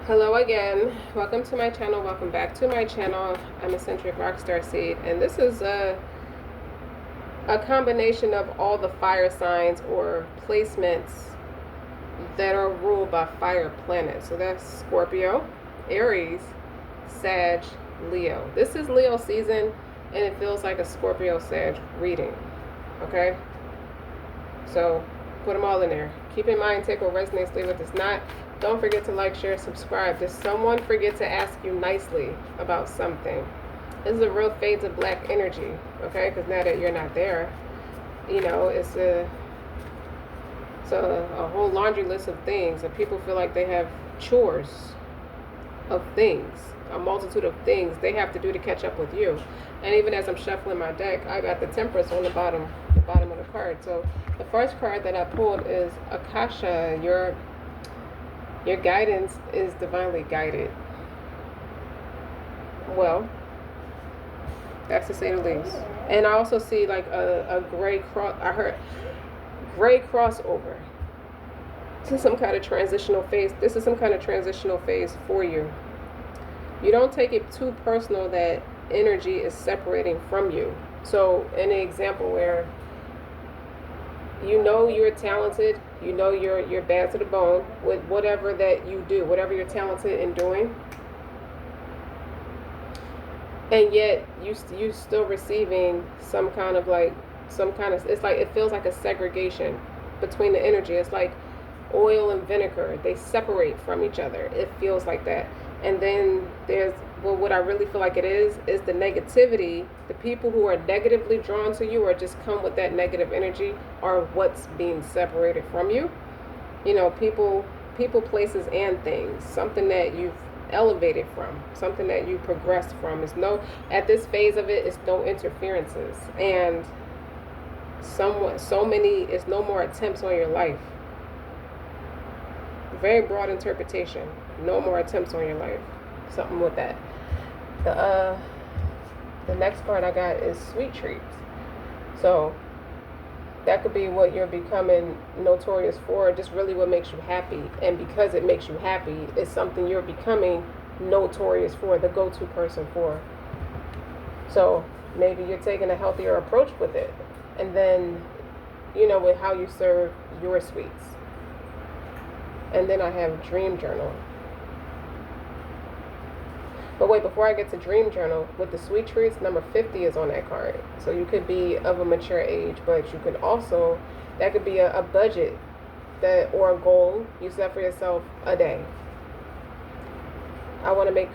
Hello again. Welcome to my channel. Welcome back to my channel. I'm Eccentric RockStar'Seed, and this is a combination of all the fire signs or placements that are ruled by fire planets. So that's Scorpio, Aries, Sag, Leo. This is Leo season, and it feels like a Scorpio Sag reading. Okay? So put them all in there. Keep in mind, take what resonates, leave what does not. Don't forget to like, share, subscribe. Did someone forget to ask you nicely about something? This is a real fades of black energy, okay? Because now that you're not there, you know, it's a whole laundry list of things, and people feel like they have chores of things, a multitude of things they have to do to catch up with you. And even as I'm shuffling my deck, I got the Temperance on the bottom of the card. So the first card that I pulled is Akasha. Your guidance is divinely guided. Well, that's to say the least. And I also see like a gray cross. I heard gray crossover. This is some kind of transitional phase. This is some kind of transitional phase for you. You don't take it too personal that energy is separating from you. So, an example where you know you're talented, you know you're bad to the bone with whatever that you do, whatever you're talented in doing, and yet you still receiving some kind of it's like it feels like a segregation between the energy. It's like oil and vinegar, they separate from each other. It feels like that. And then there's, well, what I really feel like it is the negativity. The people who are negatively drawn to you or just come with that negative energy are what's being separated from you. You know, people, places, and things. Something that you've elevated from, something that you progressed from. Is no, at this phase of it, it's no interferences, and it's no more attempts on your life. Very broad interpretation. No more attempts on your life. Something with that. The next card I got is sweet treats. So that could be what you're becoming notorious for, just really what makes you happy. And because it makes you happy, it's something you're becoming notorious for, the go-to person for. So maybe you're taking a healthier approach with it. And then, you know, with how you serve your sweets. And then I have Dream Journal. But wait, before I get to Dream Journal, with the sweet treats, number 50 is on that card. So you could be of a mature age, but you could also, that could be a budget that or a goal you set for yourself a day. I want to make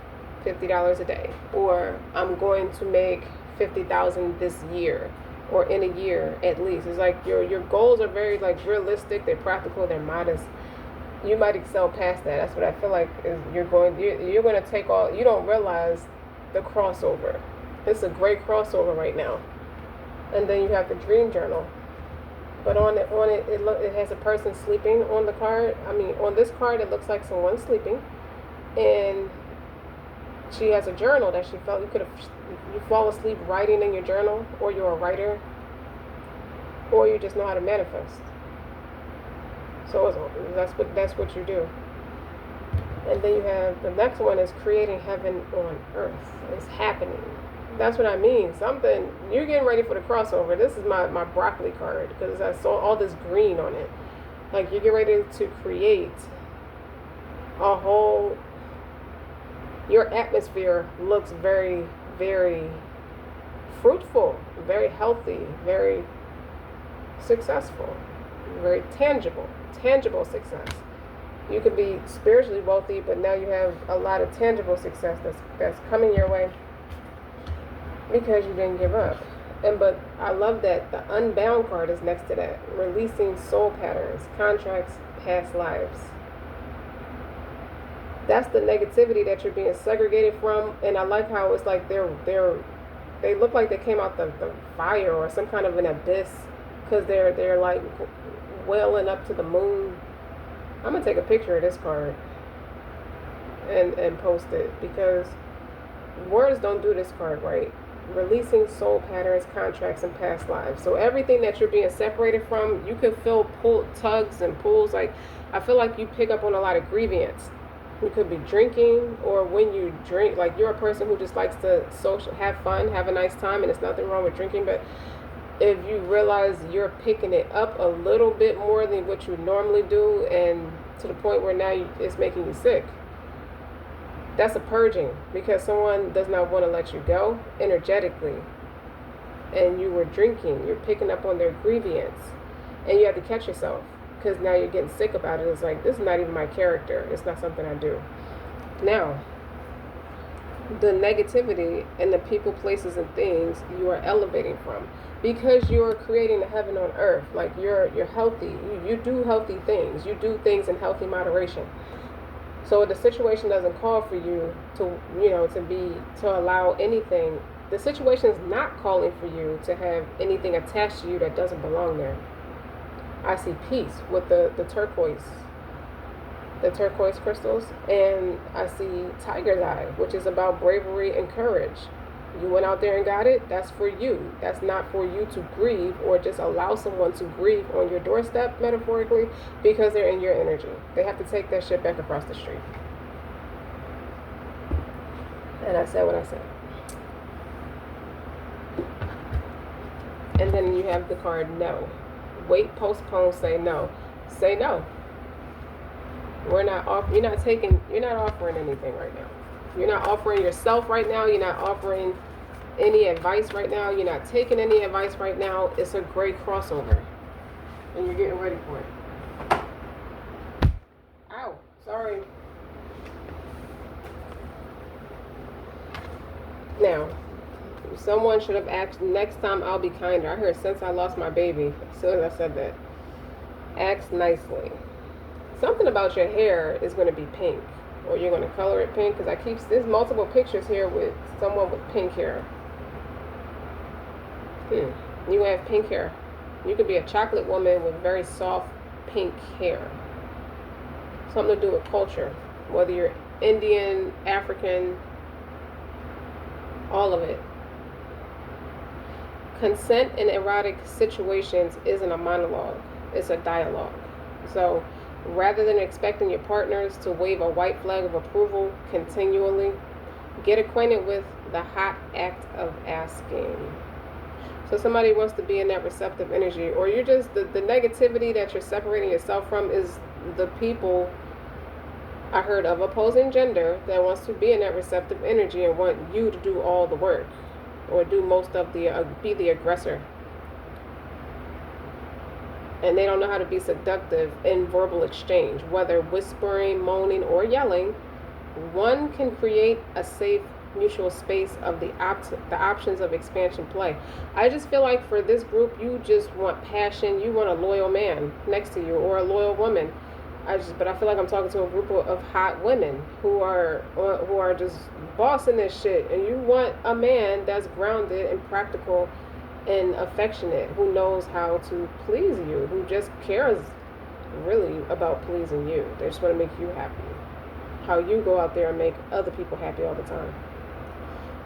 $50 a day, or I'm going to make $50,000 this year, or in a year at least. It's like your goals are very like realistic, they're practical, they're modest. You might excel past that. That's what I feel like is you're going to take all. You don't realize the crossover. It's a great crossover right now. And then you have the Dream Journal. But on it has a person sleeping on the card. I mean, on this card, it looks like someone's sleeping, and she has a journal that she felt you fall asleep writing in your journal, or you're a writer, or you just know how to manifest. So that's what you do. And then you have the next one is creating heaven on earth. It's happening. That's what I mean. Something, you're getting ready for the crossover. This is my broccoli card because I saw all this green on it. Like you're getting ready to create a whole, your atmosphere looks very, very fruitful, very healthy, very successful, very tangible success. You could be spiritually wealthy, but now you have a lot of tangible success that's coming your way because you didn't give up. But I love that the Unbound card is next to that. Releasing soul patterns, contracts, past lives. That's the negativity that you're being segregated from. And I like how it's like they look like they came out the fire or some kind of an abyss, because they're like welling up to the moon. I'm gonna take a picture of this card and post it, because words don't do this card right. Releasing soul patterns, contracts, and past lives. So everything that you're being separated from, you can feel tugs and pulls. Like I feel like you pick up on a lot of grievance You could be drinking, or when you drink, like you're a person who just likes to social, have fun, have a nice time, and there's nothing wrong with drinking. But if you realize you're picking it up a little bit more than what you normally do, and to the point where now it's making you sick, that's a purging, because someone does not want to let you go energetically, and you were drinking, you're picking up on their grievance, and you have to catch yourself, because now you're getting sick about it. It's like, this is not even my character. It's not something I do. Now, the negativity and the people, places, and things you are elevating from, because you're creating the heaven on earth. Like you're healthy. You do healthy things. You do things in healthy moderation. So the situation doesn't call for you to, to allow anything. The situation is not calling for you to have anything attached to you that doesn't belong there. I see peace with the turquoise crystals, and I see tiger's eye, which is about bravery and courage. You went out there and got it. That's for you. That's not for you to grieve, or just allow someone to grieve on your doorstep, metaphorically, because they're in your energy. They have to take that shit back across the street. And I said what I said. And then you have the card no. Wait, postpone, say no. Say no. You're not offering anything right now. You're not offering yourself right now. You're not offering any advice right now. You're not taking any advice right now. It's a great crossover, and you're getting ready for it. Ow, sorry. Now, someone should have asked, next time I'll be kinder. I heard since I lost my baby, as soon as I said that. Ask nicely. Something about your hair is going to be pink, or you're going to color it pink, because there's multiple pictures here with someone with pink hair. You have pink hair. You could be a chocolate woman with very soft pink hair. Something to do with culture, whether you're Indian, African, all of it. Consent in erotic situations isn't a monologue, it's a dialogue. So rather than expecting your partners to wave a white flag of approval continually, get acquainted with the hot act of asking. So somebody wants to be in that receptive energy, or you're just, the negativity that you're separating yourself from is the people, I heard, of opposing gender that wants to be in that receptive energy and want you to do all the work, or do most of be the aggressor. And they don't know how to be seductive in verbal exchange, whether whispering, moaning, or yelling. One can create a safe mutual space of the options of expansion play. I just feel like for this group, you just want passion. You want a loyal man next to you, or a loyal woman. But I feel like I'm talking to a group of hot women who are just bossing this shit, and you want a man that's grounded and practical and affectionate, who knows how to please you, who just cares really about pleasing you. They just want to make you happy. How you go out there and make other people happy all the time.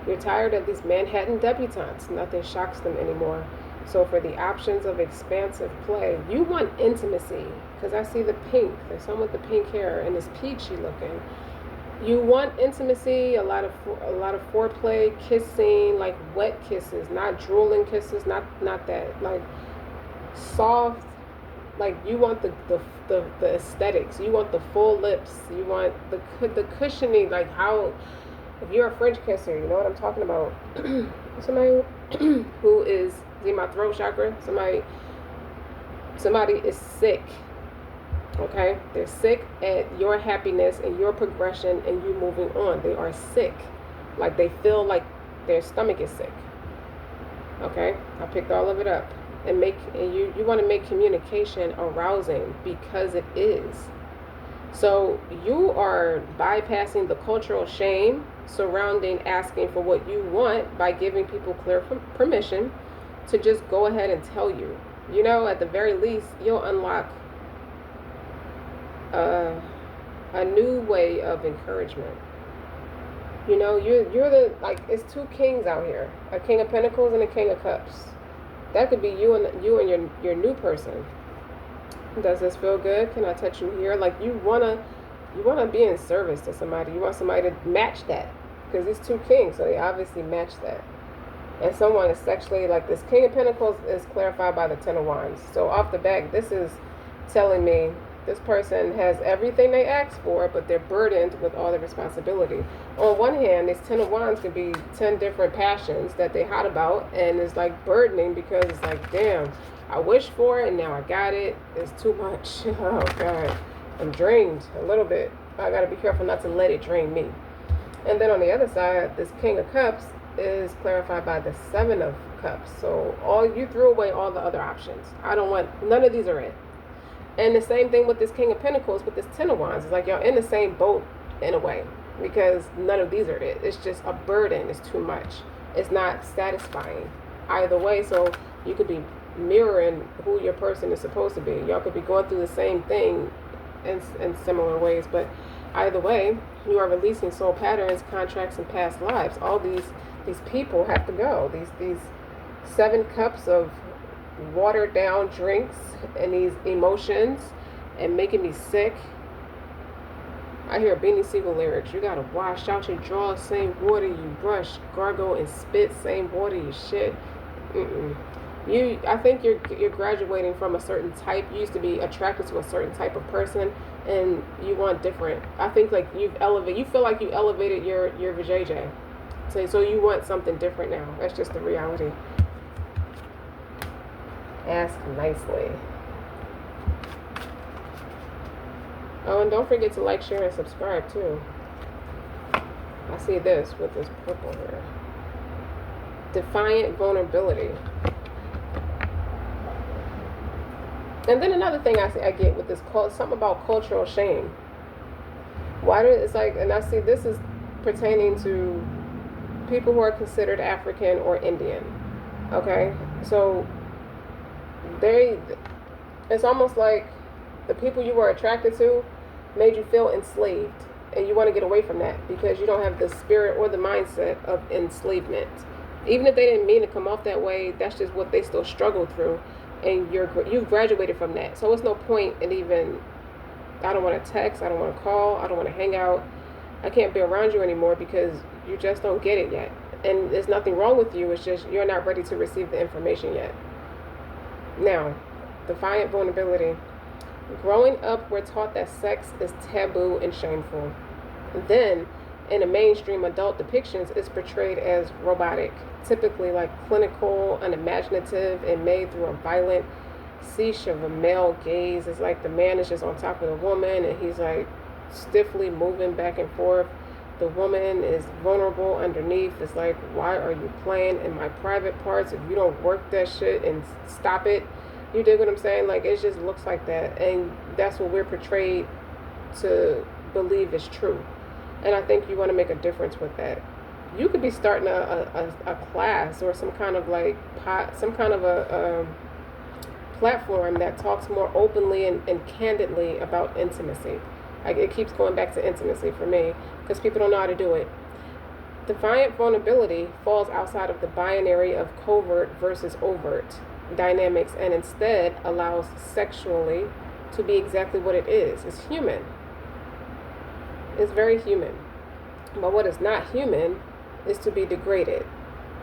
You're tired of these Manhattan debutantes. Nothing shocks them anymore. So for the options of expansive play, you want intimacy, because I see the pink. There's someone with the pink hair and it's peachy looking. You want intimacy, a lot of foreplay, kissing, like wet kisses, not drooling kisses, not that, like soft. Like you want the aesthetics. You want the full lips. You want the cushioning. Like how, if you're a French kisser, you know what I'm talking about. Somebody who is in my throat chakra. Somebody is sick. Okay, they're sick at your happiness and your progression and you moving on. They are sick, like they feel like their stomach is sick. Okay, I picked all of it up, and you want to make communication arousing, because it is. So you are bypassing the cultural shame surrounding asking for what you want by giving people clear permission to just go ahead and tell you. You know, at the very least, you'll unlock a new way of encouragement. You know, you're the, like, it's two kings out here, a king of pentacles and a king of cups. That could be you and your new person. Does this feel good? Can I touch you here? Like you wanna You want to be in service to somebody. You want somebody to match that, because these two kings, so they obviously match that. And someone is sexually, like this King of Pentacles is clarified by the Ten of Wands. So off the back, this is telling me this person has everything they asked for, but they're burdened with all the responsibility. On one hand, this Ten of Wands could be 10 different passions that they hot about, and it's like burdening, because it's like, damn, I wished for it and now I got it. It's too much. Oh God, I'm drained a little bit. I gotta be careful not to let it drain me. And then on the other side, this King of Cups is clarified by the Seven of Cups. So you threw away all the other options. I don't want, none of these are it. And the same thing with this King of Pentacles, with this Ten of Wands. It's like y'all in the same boat in a way, because none of these are it. It's just a burden. It's too much. It's not satisfying either way. So you could be mirroring who your person is supposed to be. Y'all could be going through the same thing in similar ways, but either way, you are releasing soul patterns, contracts, and past lives. All these people have to go. These 7 cups of watered down drinks and these emotions and making me sick. I hear Beanie Siegel lyrics. You gotta wash out your drawers, same water you brush, gargle and spit, same water you shit. I think you're graduating from a certain type. You used to be attracted to a certain type of person, and you want different. I think like you feel like you elevated your vajayjay. So you want something different now. That's just the reality. Ask nicely. Oh, and don't forget to like, share, and subscribe too. I see this with this purple here. Defiant vulnerability. And then another thing I get with this, something about cultural shame. It's like, and I see this is pertaining to people who are considered African or Indian. Okay, so it's almost like the people you were attracted to made you feel enslaved, and you want to get away from that because you don't have the spirit or the mindset of enslavement. Even if they didn't mean to come off that way, that's just what they still struggled through, and you've graduated from that. So it's no point in even, I don't want to text, I don't want to call, I don't want to hang out, I can't be around you anymore because you just don't get it yet. And there's nothing wrong with you, it's just you're not ready to receive the information yet. Now, defiant vulnerability. Growing up, we're taught that sex is taboo and shameful. Then, in the mainstream adult depictions, it's portrayed as robotic, typically like clinical, unimaginative, and made through a violent siege of a male gaze. It's like the man is just on top of the woman, and he's like stiffly moving back and forth. The woman is vulnerable underneath. It's like, why are you playing in my private parts if you don't work that shit and stop it? You dig what I'm saying? Like, it just looks like that. And that's what we're portrayed to believe is true. And I think you want to make a difference with that. You could be starting a class or some kind of like a platform that talks more openly and candidly about intimacy. Like, it keeps going back to intimacy for me because people don't know how to do it. Defiant vulnerability falls outside of the binary of covert versus overt dynamics and instead allows sexually to be exactly what it is. It's human. It's very human. But what is not human is to be degraded.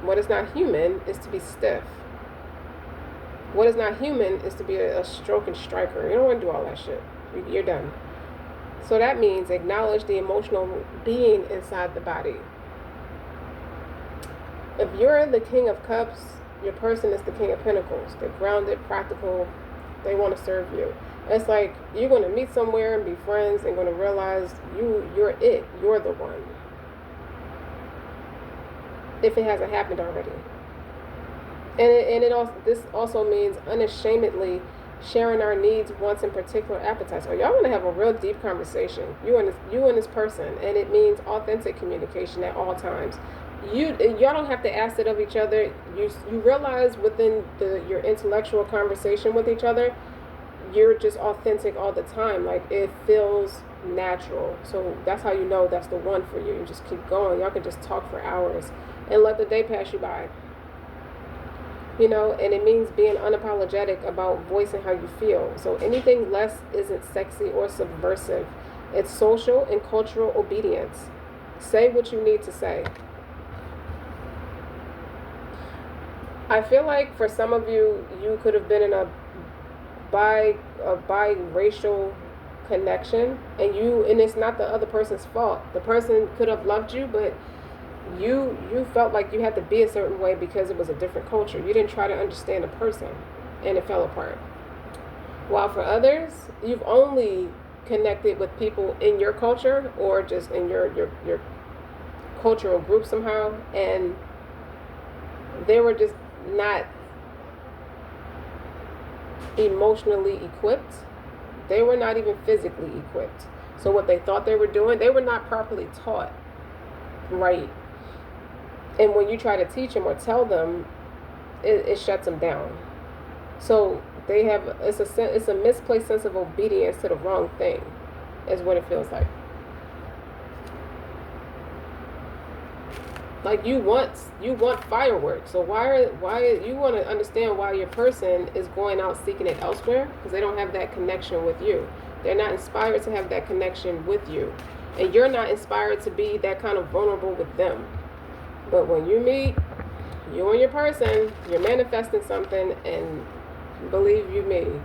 What is not human is to be stiff. What is not human is to be a stroke and striker. You don't want to do all that shit. You're done. So that means acknowledge the emotional being inside the body. If you're the King of Cups, your person is the King of Pentacles. They're grounded, practical. They want to serve you. It's like you're going to meet somewhere and be friends and going to realize you're it. You're the one. If it hasn't happened already. And this also means unashamedly sharing our needs, wants, and particular appetites. Or y'all want to have a real deep conversation. You and this person. And it means authentic communication at all times. Y'all don't have to ask it of each other. You realize within your intellectual conversation with each other, you're just authentic all the time. Like, it feels natural. So that's how you know that's the one for you. You just keep going. Y'all can just talk for hours and let the day pass you by. You know, and it means being unapologetic about voicing how you feel. So anything less isn't sexy or subversive. It's social and cultural obedience. Say what you need to say. I feel like for some of you, you could have been in a biracial connection, and it's not the other person's fault. The person could have loved you, but you felt like you had to be a certain way because it was a different culture. You didn't try to understand the person, and it fell apart. While for others, you've only connected with people in your culture or just in your cultural group somehow, and they were just not emotionally equipped. They were not even physically equipped. So what they thought they were doing, they were not properly taught right. And when you try to teach them or tell them, it shuts them down. So they have it's a misplaced sense of obedience to the wrong thing, is what it feels like. Like you want fireworks. So why you want to understand why your person is going out seeking it elsewhere? Because they don't have that connection with you. They're not inspired to have that connection with you, and you're not inspired to be that kind of vulnerable with them. But when you meet, you and your person, you're manifesting something, and believe you me,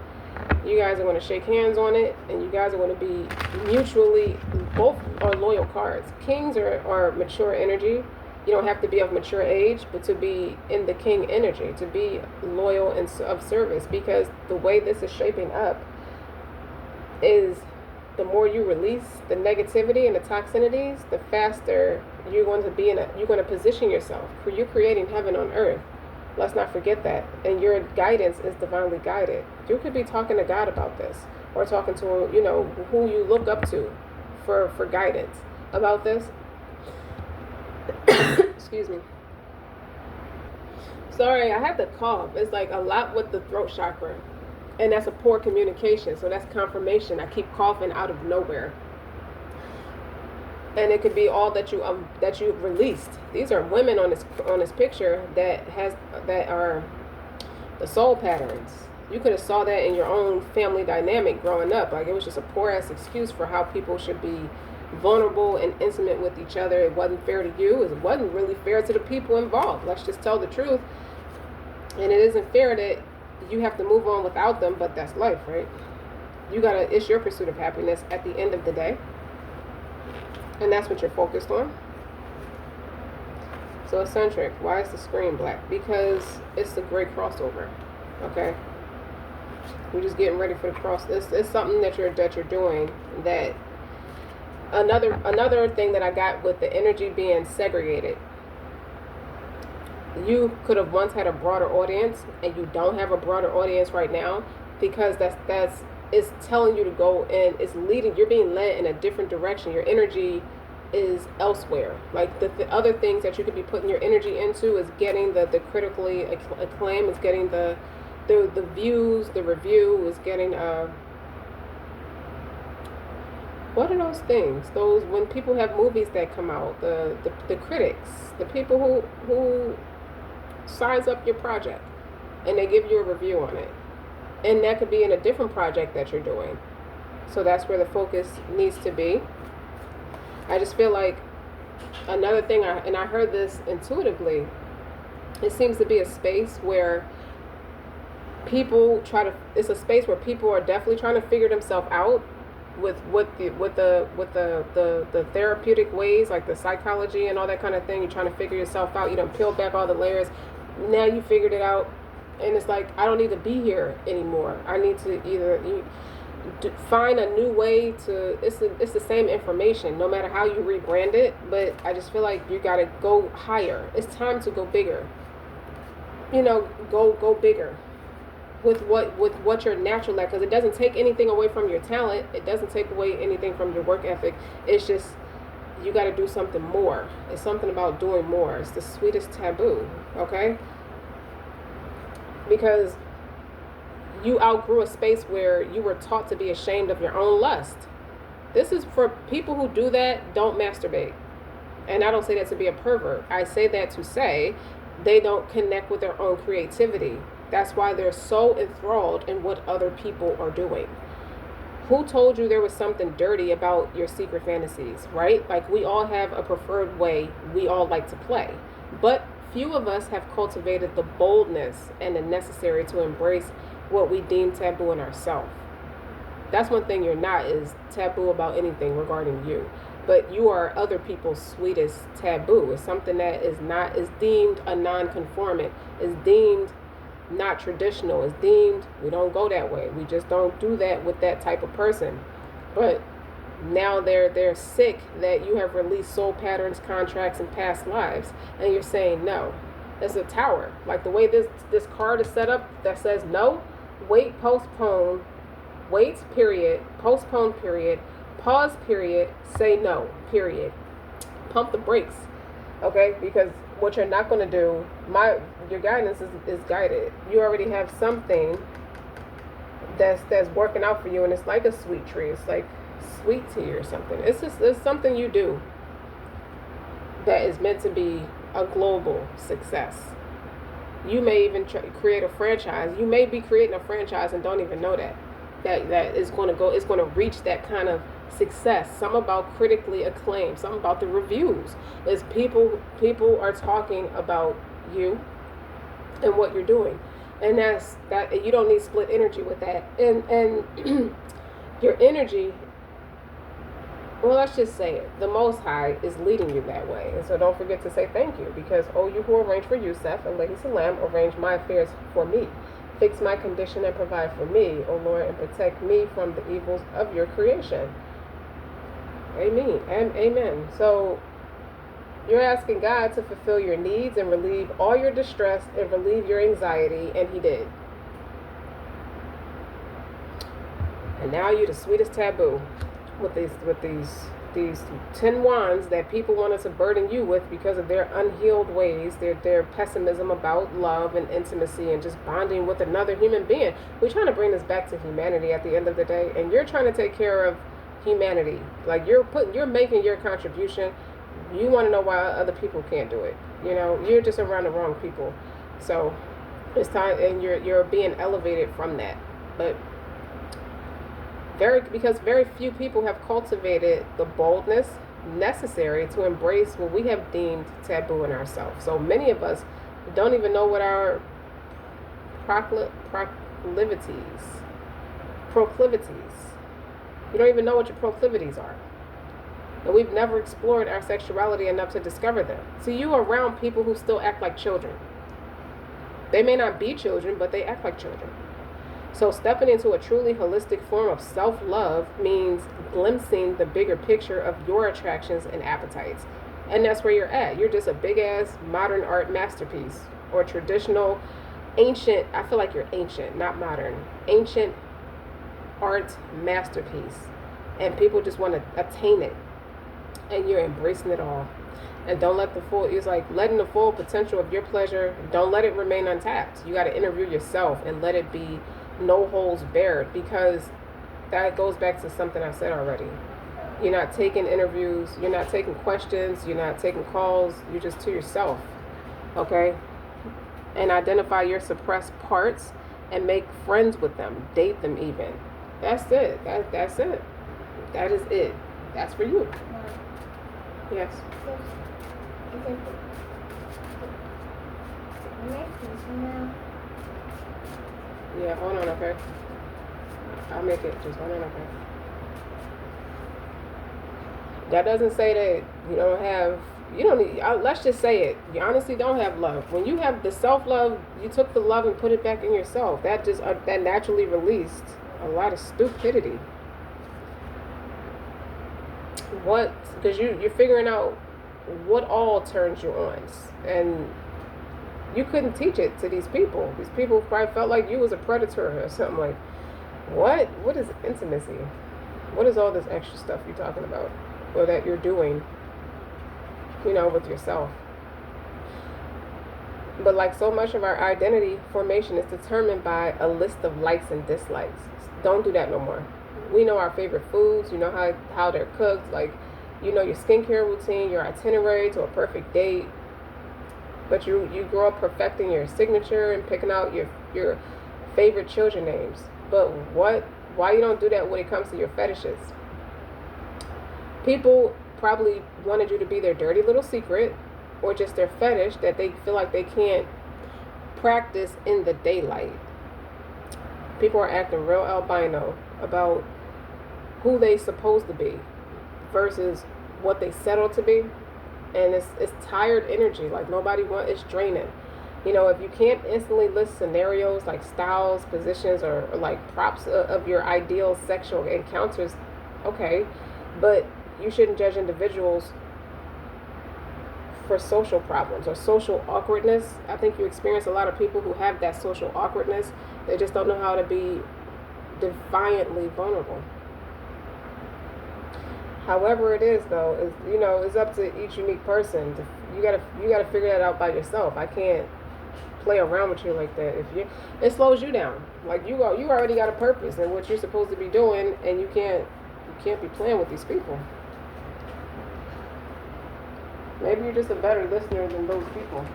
you guys are going to shake hands on it, and you guys are going to be mutually, both are loyal cards. Kings are mature energy. You don't have to be of mature age, but to be in the king energy, to be loyal and of service, because the way this is shaping up is the more you release the negativity and the toxinities, the faster you're going to be you're going to position yourself. You're creating heaven on earth. Let's not forget that. And your guidance is divinely guided. You could be talking to God about this, or talking to, who you look up to for guidance about this. Excuse me. Sorry, I had to cough. It's like a lot with the throat chakra. And that's a poor communication. So that's confirmation. I keep coughing out of nowhere. And it could be all that you've released. These are women on this picture that are the soul patterns. You could have saw that in your own family dynamic growing up. Like it was just a poor ass excuse for how people should be vulnerable and intimate with each other. It wasn't fair to you. It wasn't really fair to the people involved. Let's just tell the truth. And it isn't fair that you have to move on without them, but that's life, right? It's your pursuit of happiness at the end of the day. And that's what you're focused on. So eccentric, why is the screen black? Because it's a great crossover. Okay? We're just getting ready for the cross. It's something that you're doing that another thing that I got with the energy being segregated. You could have once had a broader audience, and you don't have a broader audience right now, because it's telling you to go, and it's leading. You're being led in a different direction. Your energy is elsewhere. Like the other things that you could be putting your energy into is getting the critically acclaim, is getting the views, the review, is getting what are those things? Those when people have movies that come out, the critics, the people who size up your project, and they give you a review on it. And that could be in a different project that you're doing. So that's where the focus needs to be. I just feel like another thing, I heard this intuitively, it seems to be a space where people it's a space where people are definitely trying to figure themselves out with the therapeutic ways, like the psychology and all that kind of thing. You're trying to figure yourself out. You done peeled back all the layers. Now you figured it out, and it's like, I don't need to be here anymore. I need to either find a new way to. It's the same information, no matter how you rebrand it. But I just feel like you gotta go higher. It's time to go bigger. Go bigger. With what you're natural at, because it doesn't take anything away from your talent. It doesn't take away anything from your work ethic. It's just you got to do something more. It's something about doing more. It's the sweetest taboo, okay? Because you outgrew a space where you were taught to be ashamed of your own lust. This is for people who do that. Don't masturbate. And I don't say that to be a pervert. I say that to say they don't connect with their own creativity. That's why they're so enthralled in what other people are doing. Who told you there was something dirty about your secret fantasies, right? Like, we all have a preferred way we all like to play. But few of us have cultivated the boldness and the necessary to embrace what we deem taboo in ourselves. That's one thing you're not, is taboo about anything regarding you. But you are other people's sweetest taboo. It's something that is deemed a non-conformant, is deemed not traditional, is deemed we don't go that way. We just don't do that with that type of person. But now they're sick that you have released soul patterns, contracts, and past lives, and you're saying no. It's a tower. Like the way this card is set up that says no, wait, postpone, wait, period, postpone, period, pause, period, say no, period. Pump the brakes, okay? Because what you're not going to do, your guidance is guided. You already have something that's working out for you, and it's like a sweet tree. It's like sweet tea or something. It's something you do that is meant to be a global success. You may even create a franchise. You may be creating a franchise and don't even know that is going to reach that kind of success. Something about critically acclaimed, something about the reviews is people are talking about you and what you're doing, and that you don't need split energy with that, and your energy, well, let's just say it, the Most High is leading you that way. And so don't forget to say thank you, because you who arrange for Yusuf and Lady Salam, arrange my affairs for me. Fix my condition and provide for me, O Lord, and protect me from the evils of your creation. Amen and amen. So you're asking God to fulfill your needs and relieve all your distress and relieve your anxiety, and He did. And now you're the sweetest taboo with these 10 wands that people wanted to burden you with because of their unhealed ways, their pessimism about love and intimacy and just bonding with another human being. We're trying to bring this back to humanity at the end of the day, and you're trying to take care of humanity. Like, you're making your contribution. You want to know why other people can't do it. You're just around the wrong people. So it's time, and you're being elevated from that. But because very few people have cultivated the boldness necessary to embrace what we have deemed taboo in ourselves. So many of us don't even know what our proclivities. You don't even know what your proclivities are. And we've never explored our sexuality enough to discover them. So you're around people who still act like children. They may not be children, but they act like children. So stepping into a truly holistic form of self-love means glimpsing the bigger picture of your attractions and appetites. And that's where you're at. You're just a big-ass modern art masterpiece, or traditional, ancient, I feel like you're ancient, not modern, ancient art masterpiece. And people just want to attain it. And you're embracing it all. And don't let it's like letting the full potential of your pleasure, don't let it remain untapped. You got to interview yourself and let it be no holds barred, because that goes back to something I said already. You're not taking interviews, you're not taking questions, you're not taking calls, you're just to yourself, okay? And identify your suppressed parts and make friends with them, date them even. That's it. That's it. That is it. That's for you. Yes. Yeah, hold on, okay? I'll make it. Just hold on, okay? That doesn't say that you don't need, let's just say it. You honestly don't have love. When you have the self-love, you took the love and put it back in yourself. That naturally released a lot of stupidity. Because you're figuring out what all turns you on. And you couldn't teach it to these people. These people probably felt like you was a predator or something. Like, what is intimacy? What is all this extra stuff you're talking about, or that you're doing, with yourself? But like so much of our identity formation is determined by a list of likes and dislikes. Don't do that no more. We know our favorite foods. You know how they're cooked. Like, your skincare routine, your itinerary to a perfect date. But you grow up perfecting your signature and picking out your favorite children names. But what Why you don't do that when it comes to your fetishes? People probably wanted you to be their dirty little secret, or just their fetish that they feel like they can't practice in the daylight. People are acting real albino about who they supposed to be versus what they settle to be. And it's tired energy. Like, nobody wants, it's draining. You know, if you can't instantly list scenarios like styles, positions, or like props of your ideal sexual encounters, okay, but you shouldn't judge individuals for social problems or social awkwardness. I think you experience a lot of people who have that social awkwardness. They just don't know how to be defiantly vulnerable. However it is, though, is, you know, it's up to each unique person. You gotta figure that out by yourself. I can't play around with you like that. It slows you down. Like, you already got a purpose and what you're supposed to be doing, and you can't be playing with these people. Maybe you're just a better listener than those people.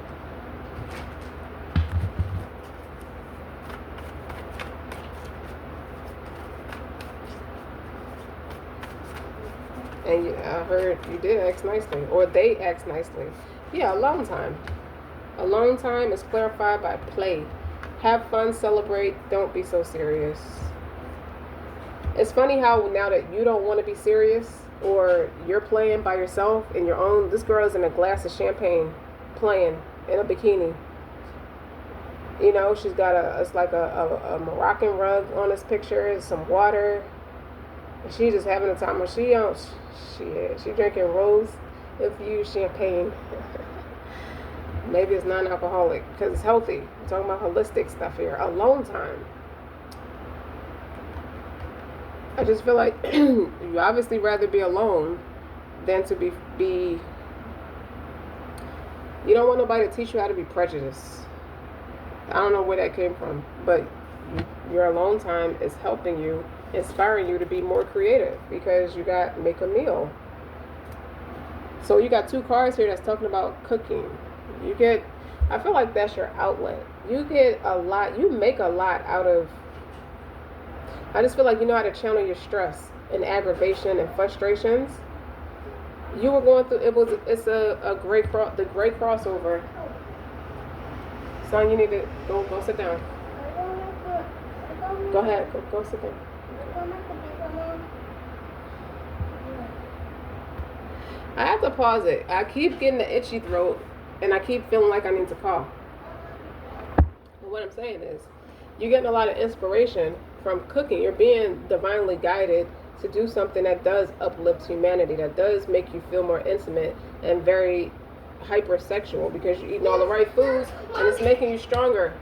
And I heard you did ask nicely, or they asked nicely. Yeah, alone time. Alone time is clarified by play. Have fun, celebrate, don't be so serious. It's funny how now that you don't want to be serious, or you're playing by yourself in your own, this girl is in a glass of champagne playing in a bikini. You know, she's got it's like a Moroccan rug on this picture, some water. She's just having a time when she drinking rose infused champagne. Maybe it's non-alcoholic because it's healthy. I'm talking about holistic stuff here. Alone time. I just feel like you obviously rather be alone than to be. You don't want nobody to teach you how to be prejudiced. I don't know where that came from, but your alone time is helping you, inspiring you to be more creative because you got make a meal. So you got two cards here that's talking about cooking. I feel like that's your outlet. You get a lot, you make a lot out of, I just feel like you know how to channel your stress and aggravation and frustrations. You were going through, it's a great, the great crossover. Son, you need to go sit down. Go ahead, go sit down. I have to pause it. I keep getting the itchy throat and I keep feeling like I need to cough. But what I'm saying is, you're getting a lot of inspiration from cooking. You're being divinely guided to do something that does uplift humanity, that does make you feel more intimate and very hypersexual because you're eating all the right foods and it's making you stronger.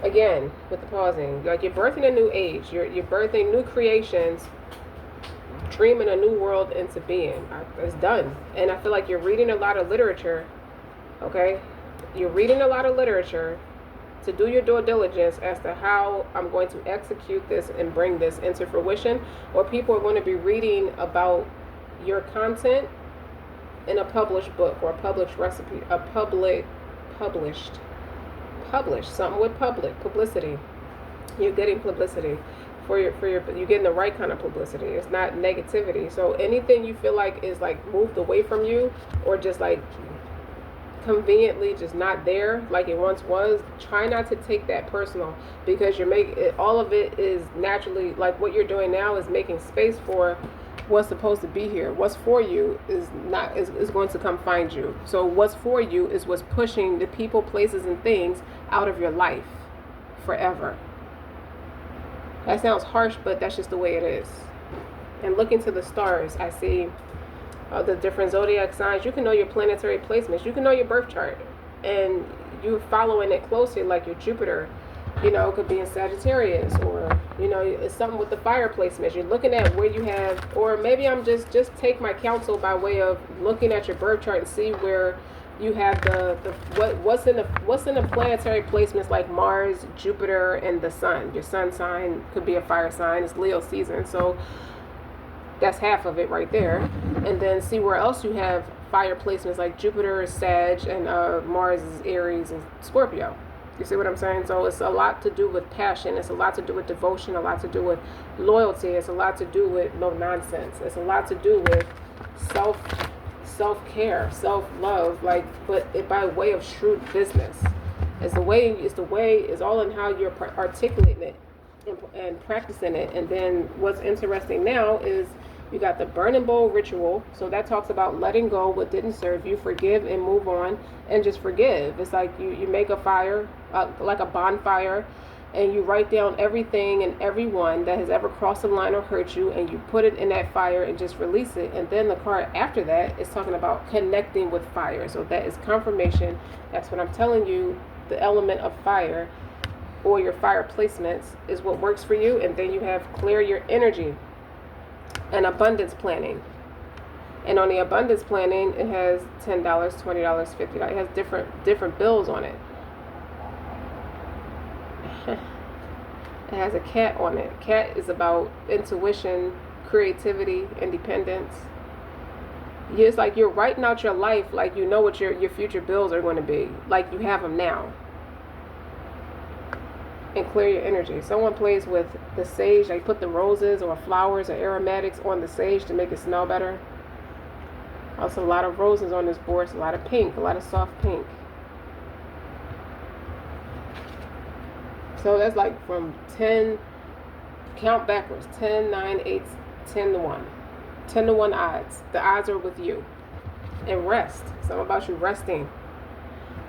Again, with the pausing, like you're birthing a new age, you're birthing new creations, dreaming a new world into being. It's done. And I feel like you're reading a lot of literature, okay? You're reading a lot of literature to do your due diligence as to how I'm going to execute this and bring this into fruition, or people are going to be reading about your content in a published book or a published recipe, a published something with publicity. You're getting publicity for your you're getting the right kind of publicity. It's not negativity. So anything you feel like is like moved away from you or just like conveniently just not there like it once was, try not to take that personal, because you're making it, all of it is naturally, like what you're doing now is making space for what's supposed to be here. What's for you is going to come find you. So what's for you is what's pushing the people, places, and things out of your life forever. That sounds harsh, but that's just the way it is. And looking to the stars, I see the different zodiac signs. You can know your planetary placements. You can know your birth chart, and you're following it closely, like your Jupiter, you know, could be in Sagittarius, or, you know, it's something with the fire placements. You're looking at where you have, or maybe I'm just take my counsel by way of looking at your birth chart and see where you have what's in the planetary placements, like Mars, Jupiter, and the sun. Your sun sign could be a fire sign. It's Leo season, so that's half of it right there. And then see where else you have fire placements, like Jupiter is Sag and Mars is Aries and Scorpio. You see what I'm saying? So it's a lot to do with passion. It's a lot to do with devotion, a lot to do with loyalty. It's a lot to do with no nonsense. It's a lot to do with self-care, self-love, like, but it by way of shrewd business. It's all in how you're articulating it and practicing it. And then what's interesting now is you got the burning bowl ritual. So that talks about letting go what didn't serve you, forgive and move on, and just forgive. It's like you make a fire, like a bonfire, and you write down everything and everyone that has ever crossed the line or hurt you, and you put it in that fire and just release it. And then the card after that is talking about connecting with fire. So that is confirmation. That's what I'm telling you. The element of fire or your fire placements is what works for you. And then you have clear your energy and abundance planning. And on the abundance planning, it has $10, $20, $50. It has different bills on it. It has a cat on it. Cat is about intuition, creativity, independence. It's like you're writing out your life like you know what your future bills are going to be. Like you have them now. And clear your energy. Someone plays with the sage. They put the roses or flowers or aromatics on the sage to make it smell better. Also a lot of roses on this board. A lot of pink. A lot of soft pink. So that's like from 10, count backwards, 10, 9, 8, 10 to 1. 10 to 1 odds. The odds are with you. And rest. Something about you resting.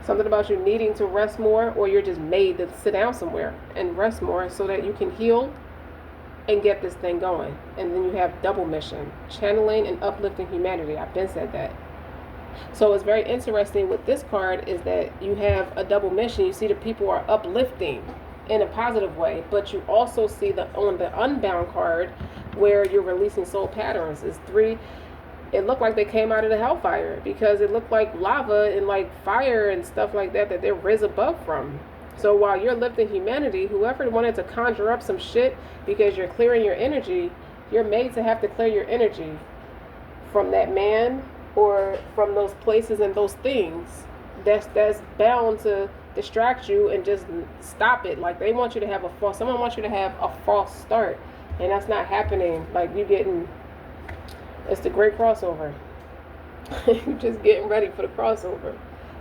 Something about you needing to rest more, or you're just made to sit down somewhere and rest more so that you can heal and get this thing going. And then you have double mission, channeling and uplifting humanity. I've been said that. So what's very interesting with this card is that you have a double mission. You see the people are uplifting in a positive way, but you also see on the unbound card where you're releasing soul patterns is 3. It looked like they came out of the hellfire because it looked like lava and like fire and stuff like that they're risen above from. So while you're lifting humanity, whoever wanted to conjure up some shit because you're clearing your energy, you're made to have to clear your energy from that man or from those places and those things that's bound to distract you and just stop it. Like someone wants you to have a false start, and that's not happening. Like it's the great crossover. You're just getting ready for the crossover.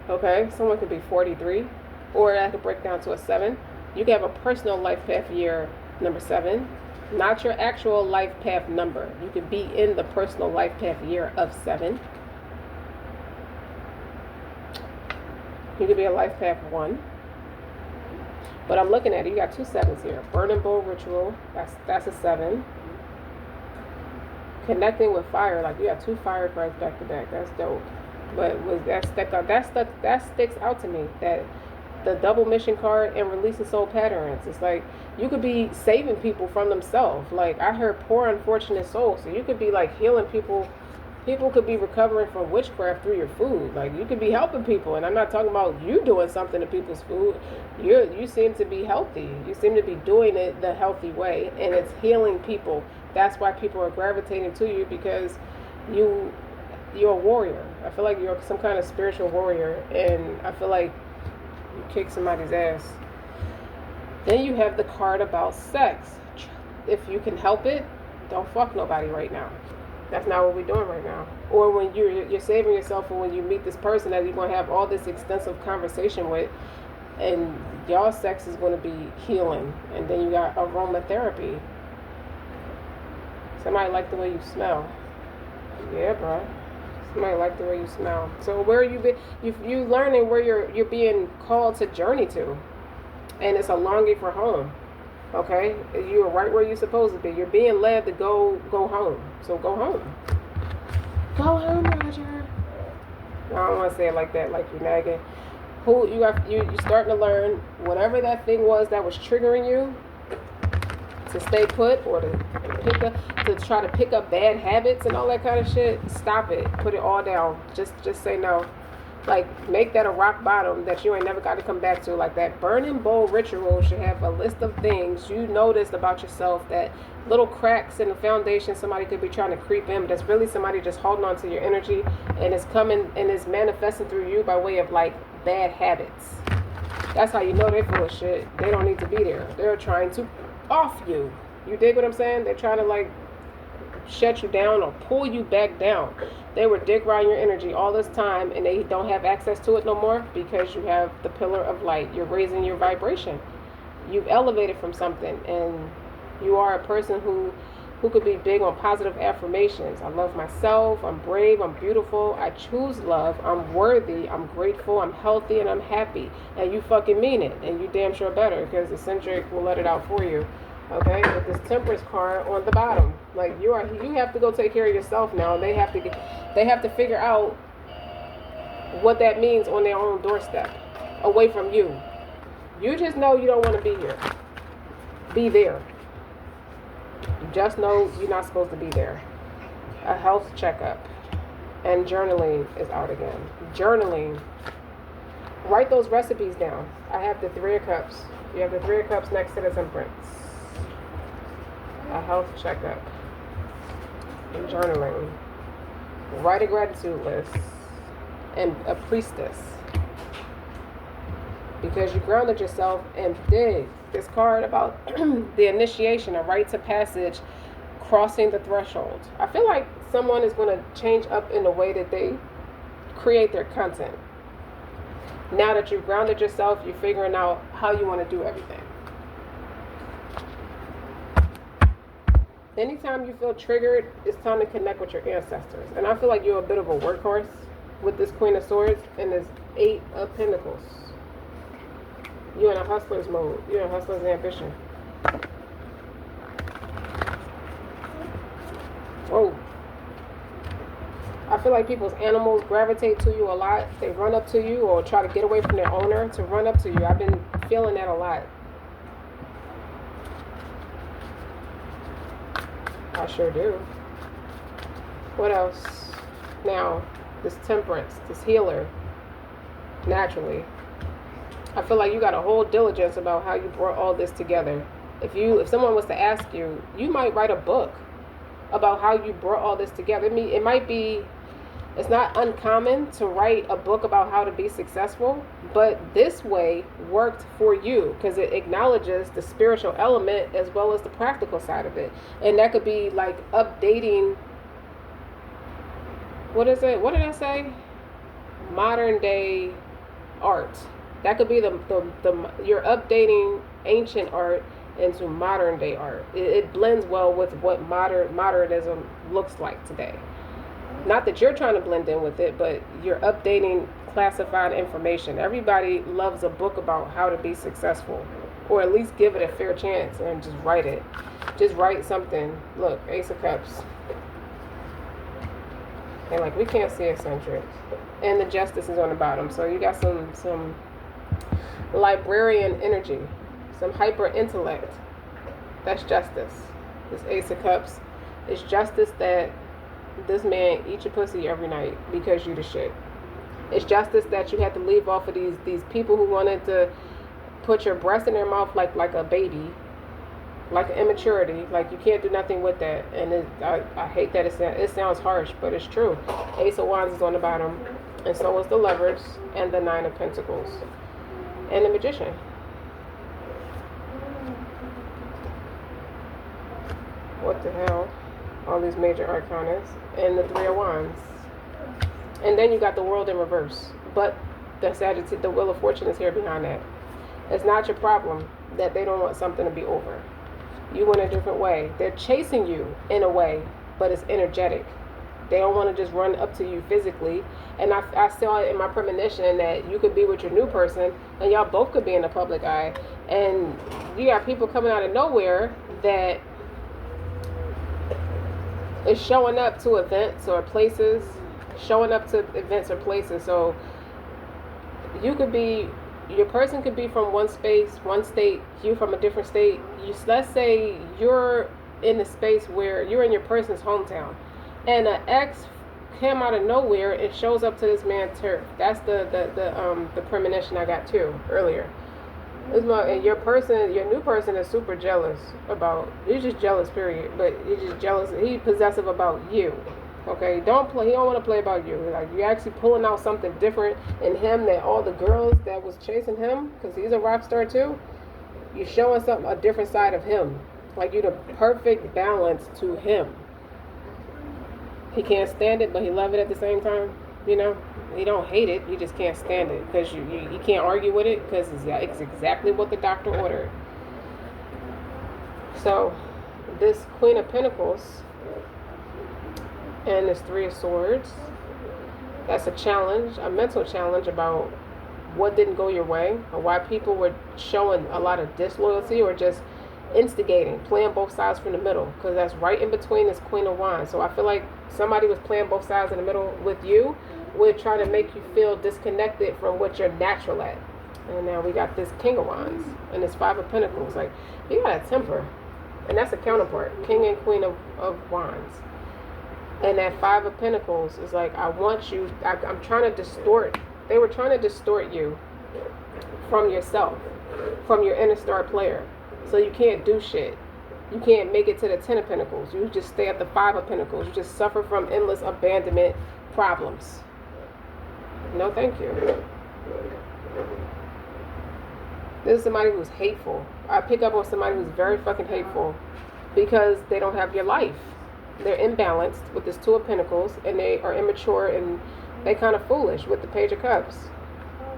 Okay, someone could be 43, or that could break down to a 7. You can have a personal life path year number 7, not your actual life path number. You could be in the personal life path year of 7. You could be a life path 1. But I'm looking at it, you got 2 7s here. Burning bowl ritual, that's a 7. Connecting with fire, like you got 2 fire cards back to back. That's dope. But that sticks out to me, that the double mission card and releasing soul patterns. It's like you could be saving people from themselves. Like I heard poor unfortunate souls. So you could be like healing people. People could be recovering from witchcraft through your food. Like you could be helping people, and I'm not talking about you doing something to people's food. You seem to be healthy. You seem to be doing it the healthy way, and it's healing people. That's why people are gravitating to you, because you're a warrior. I feel like you're some kind of spiritual warrior, and I feel like you kick somebody's ass. Then you have the card about sex. If you can help it, don't fuck nobody right now. That's not what we're doing right now. Or when you're saving yourself for when you meet this person that you're going to have all this extensive conversation with, and y'all sex is going to be healing. And then you got aromatherapy. Somebody like the way you smell. Yeah, bro. Somebody like the way you smell. So where you learning where you're being called to journey to, and it's a longing for home. Okay, you're right where you're supposed to be. You're being led to go home. So go home. Go home, Roger. I don't want to say it like that, like you're nagging. You're starting to learn whatever that thing was that was triggering you to stay put, or to try to pick up bad habits and all that kind of shit. Stop it. Put it all down. Just say no. Like, make that a rock bottom that you ain't never got to come back to. Like, that burning bowl ritual should have a list of things you noticed about yourself, that little cracks in the foundation somebody could be trying to creep in, but that's really somebody just holding on to your energy, and it's coming and it's manifesting through you by way of like bad habits. That's how you know they're full of shit. They don't need to be there. They're trying to off you. You dig what I'm saying? They're trying to like shut you down or pull you back down. They were dick riding your energy all this time and they don't have access to it no more because you have the pillar of light. You're raising your vibration. You've elevated from something, and you are a person who could be big on positive affirmations. I love myself, I'm brave, I'm beautiful, I choose love, I'm worthy, I'm grateful, I'm healthy, and I'm happy. And you fucking mean it, and you damn sure better, because eccentric will let it out for you. Okay, with this Temperance card on the bottom, like you have to go take care of yourself now. They have to figure out what that means on their own doorstep, away from you. You just know you don't want to be here. Be there. You just know you're not supposed to be there. A health checkup. And journaling is out again. Journaling. Write those recipes down. I have the 3 of Cups. You have the 3 of Cups next to the Temperance. A health checkup. And journaling. Write a gratitude list. And a priestess. Because you grounded yourself and did this card about the initiation, a rite of passage, crossing the threshold. I feel like someone is going to change up in the way that they create their content. Now that you've grounded yourself, you're figuring out how you want to do everything. Anytime you feel triggered, it's time to connect with your ancestors. And I feel like you're a bit of a workhorse with this Queen of Swords and this 8 of Pentacles. You're in a hustler's mode. You're in a hustler's ambition. Whoa. I feel like people's animals gravitate to you a lot. They run up to you or try to get away from their owner to run up to you. I've been feeling that a lot. I sure do. What else? Now, this Temperance, this healer, naturally. I feel like you got a whole diligence about how you brought all this together. If someone was to ask you, you might write a book about how you brought all this together. I mean, it's not uncommon to write a book about how to be successful, but this way worked for you because it acknowledges the spiritual element as well as the practical side of it. And that could be like updating, what is it? What did I say? Modern day art. That could be you're updating ancient art into modern day art. It blends well with what modernism looks like today. Not that you're trying to blend in with it, but you're updating classified information. Everybody loves a book about how to be successful, or at least give it a fair chance and just write it. Just write something. Look, Ace of Cups. And like we can't see eccentric. And the Justice is on the bottom. So you got some librarian energy, some hyper intellect. That's justice. This Ace of Cups is justice that this man eat your pussy every night because you the shit. It's justice that you had to leave off of these people who wanted to put your breast in their mouth like a baby, like an immaturity. Like you can't do nothing with that. And I hate that it sounds harsh, but it's true. Ace of Wands is on the bottom, and so is the Lovers and the 9 of Pentacles. And the Magician. What the hell? All these major arcanas. And the 3 of Wands. And then you got the World in reverse. But the Sagittarius, the Wheel of Fortune is here behind that. It's not your problem that they don't want something to be over. You went a different way. They're chasing you in a way, but it's energetic. They don't want to just run up to you physically. And I saw it in my premonition that you could be with your new person and y'all both could be in the public eye. And you got people coming out of nowhere that is showing up to events or places. So you could be, your person could be from one space, one state, you from a different state. Let's say you're in a space where you're in your person's hometown. And an ex came out of nowhere and shows up to this man's turf. That's the premonition I got too earlier. And your new person is super jealous about. He's just jealous, period. But he's just jealous. He's possessive about you. Okay, he don't want to play about you. Like, you're actually pulling out something different in him that all the girls that was chasing him, because he's a rock star too. You're showing a different side of him. Like, you're the perfect balance to him. He can't stand it, but he love it at the same time. You know, he don't hate it. He just can't stand it because you can't argue with it because it's exactly what the doctor ordered. So, this Queen of Pentacles and this Three of Swords, that's a challenge, a mental challenge about what didn't go your way or why people were showing a lot of disloyalty or just instigating, playing both sides from the middle, because that's right in between this Queen of Wands. So I feel like somebody was playing both sides in the middle with you, with trying to make you feel disconnected from what you're natural at. And now we got this King of Wands and this Five of Pentacles. Like, you got a temper, and that's a counterpart, King and Queen of Wands. And that Five of Pentacles is like, I want you, I'm trying to distort. They were trying to distort you from yourself, from your inner star player. So you can't do shit. You can't make it to the Ten of Pentacles. You just stay at the Five of Pentacles. You just suffer from endless abandonment problems. No, thank you. This is somebody who's hateful. I pick up on somebody who's very fucking hateful because they don't have your life. They're imbalanced with this Two of Pentacles, and they are immature, and they kind of foolish with the Page of Cups.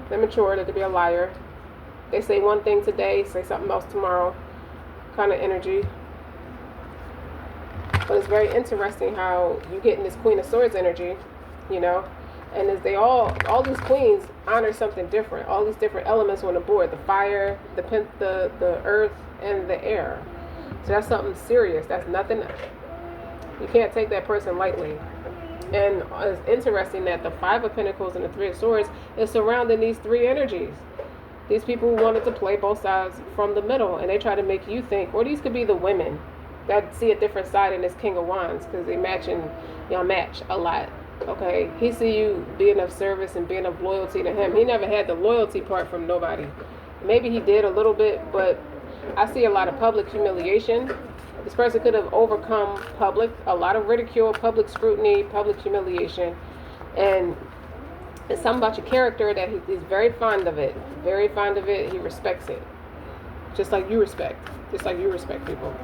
They're mature. They could be a liar. They say one thing today, say something else tomorrow, kind of energy. But it's very interesting how you get in this Queen of Swords energy, you know, and as they all these queens honor something different. All these different elements on the board: the fire, the earth, and the air. So that's something serious. That's nothing. You can't take that person lightly. And it's interesting that the Five of Pentacles and the Three of Swords is surrounding these three energies. These people wanted to play both sides from the middle, and they try to make you think, or these could be the women that see a different side in this King of Wands, because they y'all match a lot. Okay, he see you being of service and being of loyalty to him. He never had the loyalty part from nobody. Maybe he did a little bit, but I see a lot of public humiliation. This person could have overcome a lot of ridicule, public scrutiny, public humiliation, and it's something about your character that he's very fond of it. Very fond of it. He respects it. Just like you respect people.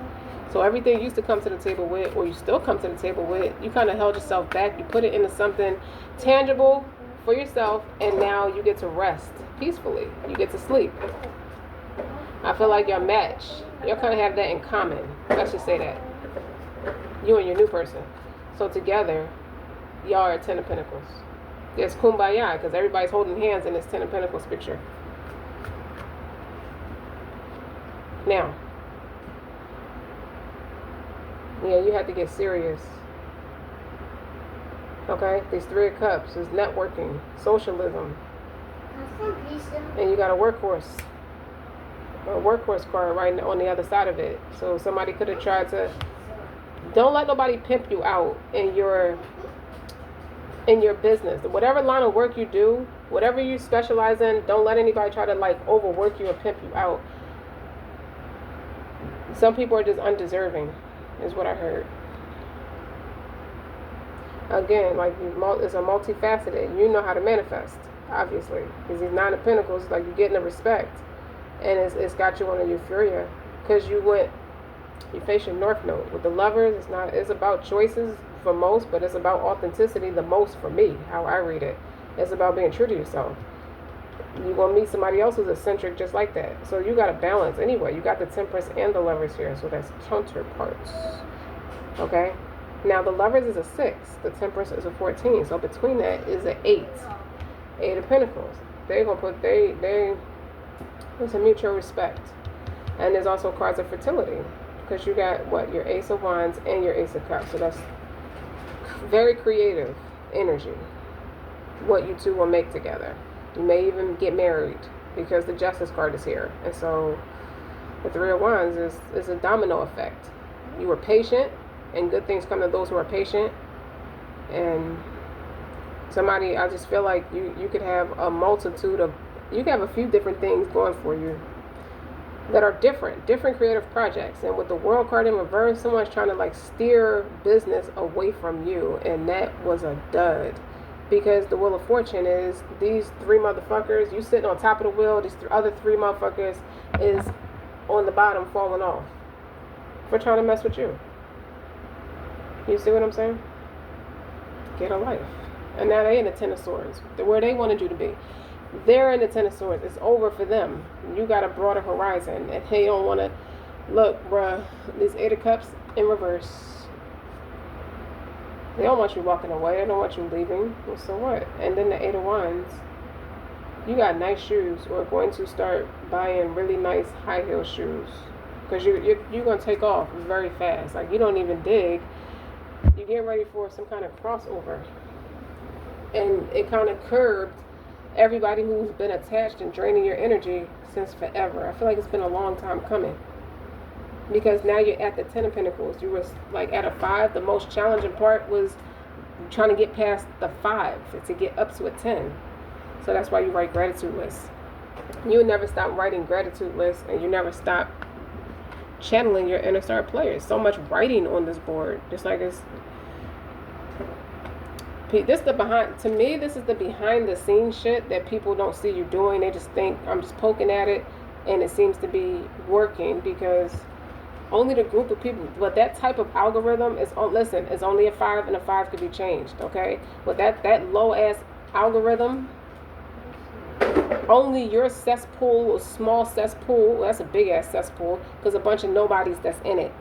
So everything you used to come to the table with, or you still come to the table with, you kind of held yourself back. You put it into something tangible for yourself, and now you get to rest peacefully. You get to sleep. I feel like your match, you'll kind of have that in common. Let's just say that. You and your new person. So together, y'all are a Ten of Pentacles. There's kumbaya, because everybody's holding hands in this Ten of Pentacles picture. Now, yeah, you have to get serious. Okay? These Three of Cups is networking, socialism. And you got a workhorse card right on the other side of it. So somebody could have tried to... Don't let nobody pimp you out in your business. Whatever line of work you do, whatever you specialize in, don't let anybody try to like overwork you or pimp you out. Some people are just undeserving, is what I heard. Again, like, it's a multifaceted. You know how to manifest, obviously, because these Nine of Pentacles, like, you're getting the respect, and it's got you on a euphoria because you face your North Node with the Lovers. It's about choices for most, but it's about authenticity the most for me, how I read it. It's about being true to yourself. You're going to meet somebody else who's eccentric just like that. So you got a balance anyway. You got the Temperance and the Lovers here, so that's counterparts. Okay? Now the Lovers is a 6. The Temperance is a 14. So between that is an 8. 8 of Pentacles. They're going to put... There's a mutual respect. And there's also cards of fertility. Because you got, your Ace of Wands and your Ace of Cups. So that's very creative energy. What you two will make together. You may even get married because the Justice card is here. And so the Three of Wands is a domino effect. You were patient, and good things come to those who are patient. And somebody, I just feel like you could have a multitude of... You could have a few different things going for you. that are different creative projects. And with the world card in reverse, someone's trying to like steer business away from you, and that was a dud. Because the Wheel of Fortune is these three motherfuckers, you sitting on top of the wheel, these other three motherfuckers is on the bottom falling off for trying to mess with you. You see what I'm saying? Get a life. And now they in the Ten of Swords, where they wanted you to be. They're in the Ten of Swords. It's over for them. You got a broader horizon, and they don't want to look, bruh. These Eight of Cups in reverse. They don't want you walking away. They don't want you leaving. Well, so what? And then the Eight of Wands. You got nice shoes, or going to start buying really nice high heel shoes, because you're gonna take off very fast. Like, you don't even dig. You're getting ready for some kind of crossover, and it kind of curbed everybody who's been attached and draining your energy since forever. I feel like it's been a long time coming, because now you're at the Ten of Pentacles. You were like at a 5. The most challenging part was trying to get past the 5 to get up to a 10. So that's why you write gratitude lists. You never stop writing gratitude lists, and you never stop channeling your inner star players. So much writing on this board. Just like this is the behind the scenes shit that people don't see you doing. They just think I'm just poking at it, and it seems to be working because only the group of people. But that type of algorithm is, listen, it's only a 5, and a 5 could be changed, okay? But that low ass algorithm, only your cesspool, a small cesspool, well, that's a big ass cesspool, because a bunch of nobodies that's in it.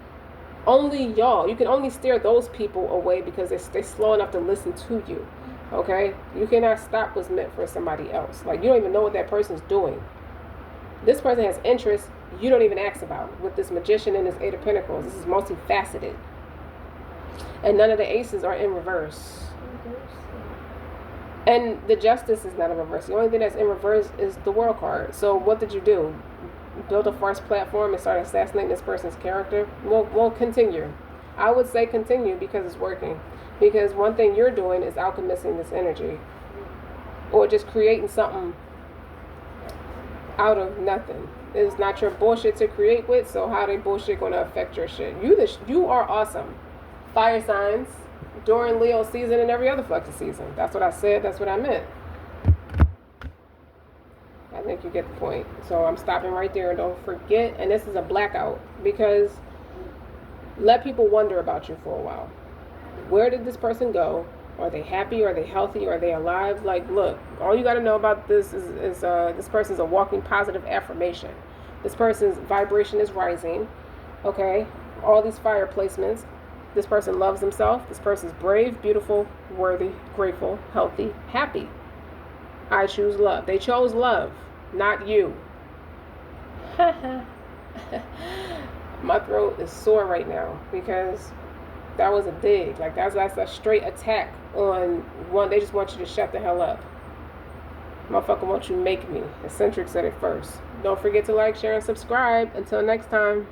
Only y'all, you can only steer those people away because they're slow enough to listen to you, okay? You cannot stop what's meant for somebody else. Like, you don't even know what that person's doing. This person has interests you don't even ask about. With this Magician and this Eight of Pentacles, this is multifaceted. And none of the aces are in reverse. And the Justice is not in reverse. The only thing that's in reverse is the World card. So what did you do? Build a false platform and start assassinating this person's character? Well, continue. I would say continue, because it's working. Because one thing you're doing is alchemizing this energy, or just creating something out of nothing. It's not your bullshit to create with, so how they bullshit gonna affect your shit? You are awesome. Fire signs during Leo season and every other fucking season. That's what I said. That's what I meant. I think you get the point. So I'm stopping right there. And don't forget, and this is a blackout, because let people wonder about you for a while. Where did this person go? Are they happy? Are they healthy? Are they alive? Like, look, all you got to know about this is this person's a walking positive affirmation. This person's vibration is rising. Okay? All these fire placements. This person loves himself. This person's brave, beautiful, worthy, grateful, healthy, happy. I choose love. They chose love, not you. My throat is sore right now because that was a dig. Like, that's a straight attack on one. They just want you to shut the hell up. Motherfucker wants you to make me. Eccentric said it first. Don't forget to like, share, and subscribe. Until next time.